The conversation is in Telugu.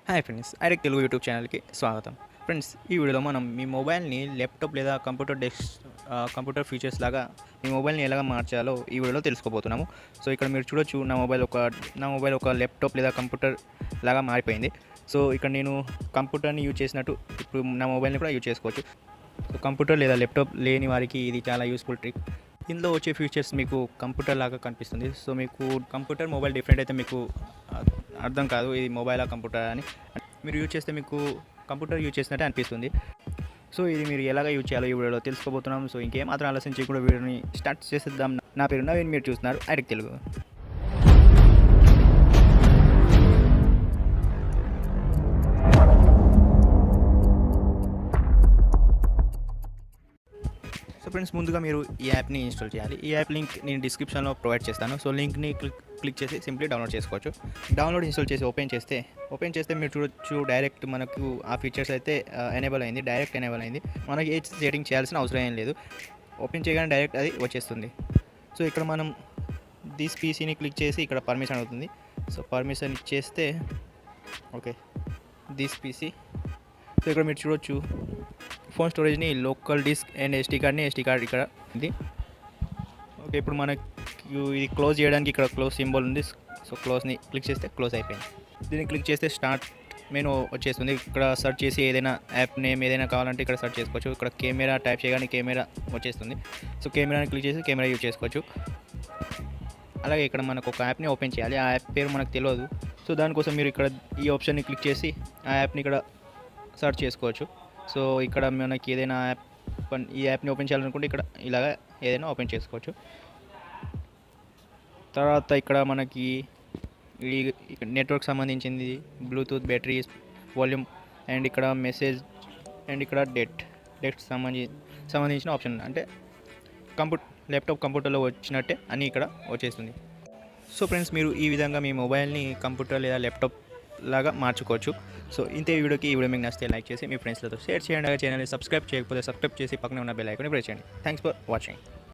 హాయ్ ఫ్రెండ్స్, ఐటెక్ తెలుగు యూట్యూబ్ ఛానల్కి స్వాగతం. ఫ్రెండ్స్, ఈ వీడియోలో మనం మీ మొబైల్ని ల్యాప్టాప్ లేదా కంప్యూటర్ ఫీచర్స్ లాగా మీ మొబైల్ని ఎలాగ మార్చాలో ఈ వీడియోలో తెలుసుకోబోతున్నాము. సో ఇక్కడ మీరు చూడొచ్చు, నా మొబైల్ ఒక ల్యాప్టాప్ లేదా కంప్యూటర్ లాగా మారిపోయింది. సో ఇక్కడ నేను కంప్యూటర్ని యూజ్ చేసినట్టు ఇప్పుడు నా మొబైల్ని కూడా యూజ్ చేసుకోవచ్చు. సో కంప్యూటర్ లేదా ల్యాప్టాప్ లేని వారికి ఇది చాలా యూస్ఫుల్ ట్రిక్. ఇందులో వచ్చే ఫీచర్స్ మీకు కంప్యూటర్ లాగా కనిపిస్తుంది. సో మీకు కంప్యూటర్ మొబైల్ డిఫరెంట్ అయితే మీకు అర్థం కాదు ఇది మొబైల్ కంప్యూటర్ అని. మీరు యూజ్ చేస్తే మీకు కంప్యూటర్ యూజ్ చేసినట్టే అనిపిస్తుంది. సో ఇది మీరు ఎలాగ యూజ్ చేయాలో ఈ వీడియోలో తెలుసుకోబోతున్నాం. సో ఇంకేమాత్రం ఆలోచన చేయకుండా వీడియోని స్టార్ట్ చేసేద్దాం. నా పేరు నవీన్, మీరు చూస్తున్నారు ఐటెక్ తెలుగు. సో ఫ్రెండ్స్, ముందుగా మీరు ఈ యాప్ని ఇన్స్టాల్ చేయాలి. ఈ యాప్ లింక్ నేను డిస్క్రిప్షన్లో ప్రొవైడ్ చేస్తాను. సో లింక్ని క్లిక్ చేసి సింప్లీ డౌన్లోడ్ చేసుకోవచ్చు. డౌన్లోడ్ ఇన్స్టాల్ చేసి ఓపెన్ చేస్తే మీరు చూడొచ్చు, డైరెక్ట్ మనకు ఆ ఫీచర్స్ అయితే డైరెక్ట్ ఎనేబుల్ అయింది. మనకి ఏ సెట్టింగ్ చేయాల్సిన అవసరం ఏం లేదు. ఓపెన్ చేయగానే డైరెక్ట్ అది వచ్చేస్తుంది. సో ఇక్కడ మనం దిస్ పీసీని క్లిక్ చేసి ఇక్కడ పర్మిషన్ అవుతుంది. సో పర్మిషన్ ఇచ్చేస్తే ఓకే, దిస్ పీసీ. సో ఇక్కడ మీరు చూడొచ్చు, ఫోన్ స్టోరేజ్ని local disk and SD card ఇక్కడ ఉంది. ఓకే, ఇప్పుడు మనకి ఇది క్లోజ్ చేయడానికి ఇక్కడ క్లోజ్ సింబల్ ఉంది. సో క్లోజ్ని క్లిక్ చేస్తే క్లోజ్ అయిపోయింది. దీన్ని క్లిక్ చేస్తే స్టార్ట్ మెనూ వచ్చేస్తుంది. ఇక్కడ సెర్చ్ చేసి ఏదైనా యాప్ నేమ్ ఏదైనా కావాలంటే ఇక్కడ సెర్చ్ చేసుకోవచ్చు. ఇక్కడ కెమెరా టైప్ చేయగానే కెమెరా వచ్చేస్తుంది. సో కెమెరాని క్లిక్ చేసి కెమెరా యూజ్ చేసుకోవచ్చు. అలాగే ఇక్కడ మనకు ఒక యాప్ని ఓపెన్ చేయాలి. ఆ యాప్ పేరు మనకు తెలియదు. సో దానికోసం మీరు ఇక్కడ ఈ ఆప్షన్ని క్లిక్ చేసి ఆ యాప్ని ఇక్కడ సెర్చ్ చేసుకోవచ్చు. సో ఇక్కడ మనకి ఏదైనా ఈ యాప్ని ఓపెన్ చేయాలనుకుంటే ఇక్కడ ఇలాగ ఏదైనా ఓపెన్ చేసుకోవచ్చు. తర్వాత ఇక్కడ మనకి ఈ నెట్వర్క్ సంబంధించింది, బ్లూటూత్, బ్యాటరీ, వాల్యూమ్ అండ్ ఇక్కడ మెసేజ్ అండ్ ఇక్కడ డేట్ సంబంధించిన ఆప్షన్, అంటే ల్యాప్టాప్ కంప్యూటర్లో వచ్చినట్టే అన్నీ ఇక్కడ వచ్చేస్తుంది. సో ఫ్రెండ్స్, మీరు ఈ విధంగా మీ మొబైల్ని కంప్యూటర్ లేదా ల్యాప్టాప్ లాగా మార్చుకోవచ్చు. సో ఇంతే ఈ వీడియో మీకు నచ్చితే లైక్ చేసి మీ ఫ్రెండ్స్లతో షేర్ చేయండి. ఛానల్ని సబ్స్క్రైబ్ చేయకపోతే సబ్స్క్రైబ్ చేసి పక్కనే ఉన్న బెల్ ఐకాన్ని ప్రెస్ చేయండి. Thanks for watching.